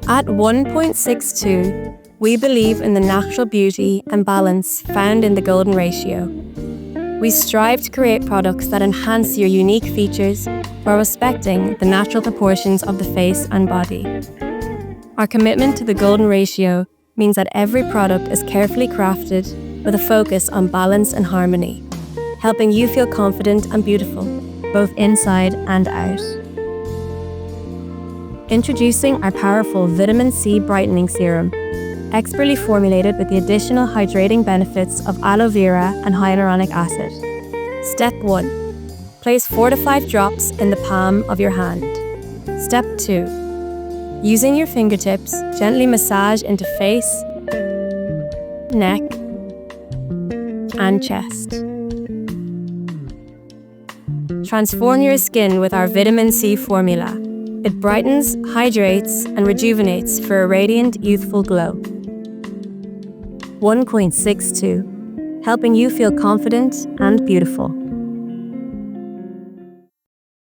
At One.SixTwo, we believe in the natural beauty and balance found in the golden ratio. We strive to create products that enhance your unique features while respecting the natural proportions of the face and body. Our commitment to the golden ratio means that every product is carefully crafted with a focus on balance and harmony, helping you feel confident and beautiful, both inside and out. Introducing our powerful Vitamin C Brightening Serum, expertly formulated with the additional hydrating benefits of aloe vera and hyaluronic acid. Step 1. Place 4 to 5 drops in the palm of your hand. Step 2. Using your fingertips, gently massage into face, neck, and chest. Transform your skin with our Vitamin C formula. It brightens, hydrates, and rejuvenates for a radiant, youthful glow. One.SixTwo, helping you feel confident and beautiful.